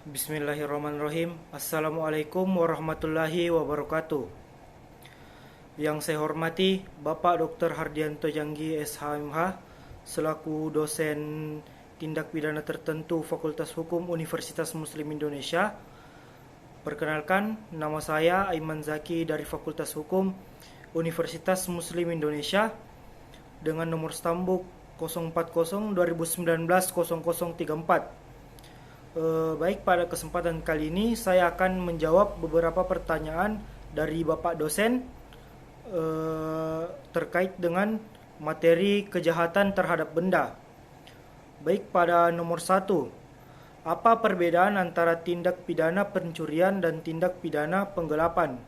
Bismillahirrahmanirrahim. Assalamualaikum warahmatullahi wabarakatuh. Yang saya hormati Bapak Dr. Hardianto Janggi SHMH selaku dosen tindak pidana tertentu Fakultas Hukum Universitas Muslim Indonesia. Perkenalkan, nama saya Aiman Zaki dari Fakultas Hukum Universitas Muslim Indonesia dengan nomor stambuk 040 2019 0034. Baik, pada kesempatan kali ini saya akan menjawab beberapa pertanyaan dari Bapak dosen terkait dengan materi kejahatan terhadap benda. Baik, pada nomor 1, apa perbedaan antara tindak pidana pencurian dan tindak pidana penggelapan?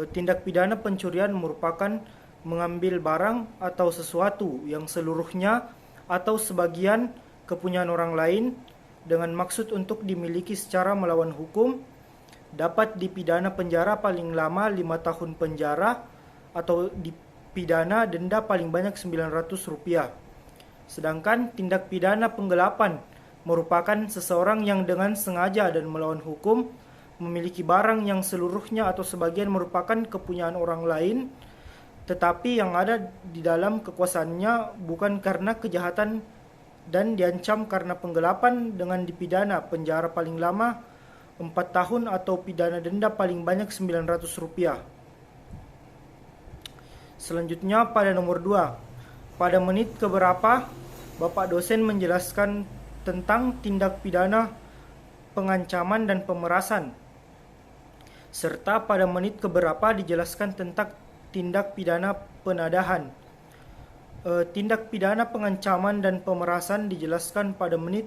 Tindak pidana pencurian merupakan mengambil barang atau sesuatu yang seluruhnya atau sebagian kepunyaan orang lain dengan maksud untuk dimiliki secara melawan hukum, dapat dipidana penjara paling lama 5 tahun penjara atau dipidana denda paling banyak Rp900. Sedangkan tindak pidana penggelapan merupakan seseorang yang dengan sengaja dan melawan hukum memiliki barang yang seluruhnya atau sebagian merupakan kepunyaan orang lain, tetapi yang ada di dalam kekuasaannya bukan karena kejahatan dan diancam karena penggelapan dengan dipidana penjara paling lama 4 tahun atau pidana denda paling banyak Rp900. Selanjutnya pada nomor 2, pada menit keberapa Bapak dosen menjelaskan tentang tindak pidana pengancaman dan pemerasan, serta pada menit keberapa dijelaskan tentang tindak pidana penadahan. Tindak pidana pengancaman dan pemerasan dijelaskan pada menit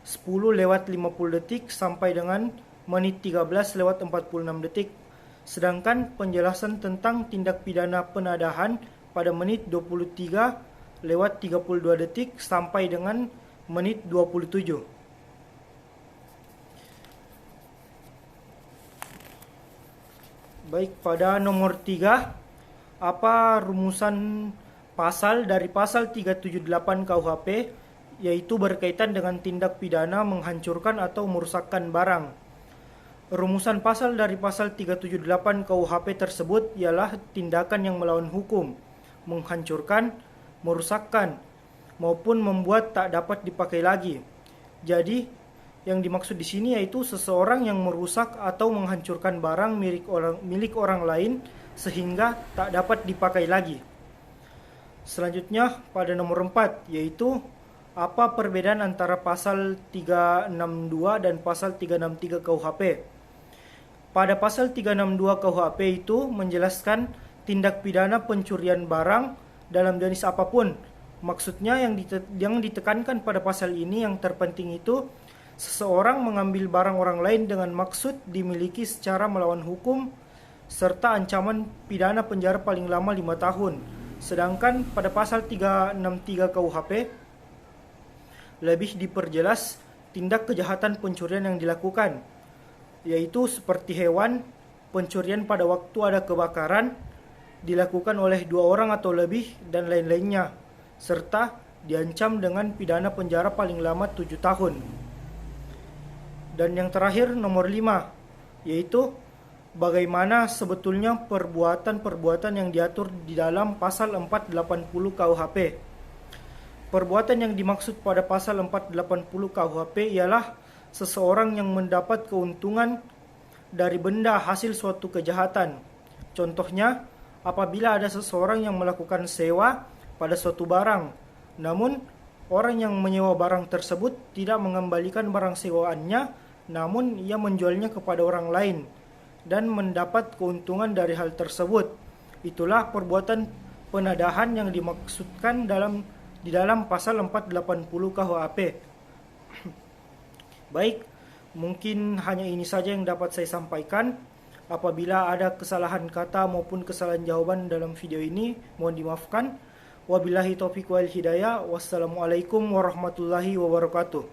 10:50 sampai dengan menit 13:46. Sedangkan penjelasan tentang tindak pidana penadahan pada menit 23:32 sampai dengan menit 27. Baik, pada nomor 3, apa rumusan pasal dari pasal 378 KUHP, yaitu berkaitan dengan tindak pidana menghancurkan atau merusakkan barang. Rumusan pasal dari pasal 378 KUHP tersebut ialah tindakan yang melawan hukum, menghancurkan, merusakkan, maupun membuat tak dapat dipakai lagi. Jadi, yang dimaksud di sini yaitu seseorang yang merusak atau menghancurkan barang milik orang lain sehingga tak dapat dipakai lagi. Selanjutnya pada nomor 4, yaitu apa perbedaan antara pasal 362 dan pasal 363 KUHP. Pada pasal 362 KUHP itu menjelaskan tindak pidana pencurian barang dalam jenis apapun. Maksudnya yang ditekankan pada pasal ini yang terpenting itu seseorang mengambil barang orang lain dengan maksud dimiliki secara melawan hukum serta ancaman pidana penjara paling lama 5 tahun. Sedangkan pada pasal 363 KUHP lebih diperjelas tindak kejahatan pencurian yang dilakukan, yaitu seperti hewan, pencurian pada waktu ada kebakaran, dilakukan oleh 2 orang atau lebih, dan lain-lainnya, serta diancam dengan pidana penjara paling lama 7 tahun. Dan yang terakhir nomor 5, yaitu bagaimana sebetulnya perbuatan-perbuatan yang diatur di dalam pasal 480 KUHP. Perbuatan yang dimaksud pada pasal 480 KUHP ialah seseorang yang mendapat keuntungan dari benda hasil suatu kejahatan. Contohnya, apabila ada seseorang yang melakukan sewa pada suatu barang, namun orang yang menyewa barang tersebut tidak mengembalikan barang sewaannya, namun ia menjualnya kepada orang lain dan mendapat keuntungan dari hal tersebut. Itulah perbuatan penadahan yang dimaksudkan di dalam pasal 480 KUHP. Baik, mungkin hanya ini saja yang dapat saya sampaikan. Apabila ada kesalahan kata maupun kesalahan jawaban dalam video ini, mohon dimaafkan. Wabillahi taufiq wal hidayah. Wassalamualaikum warahmatullahi wabarakatuh.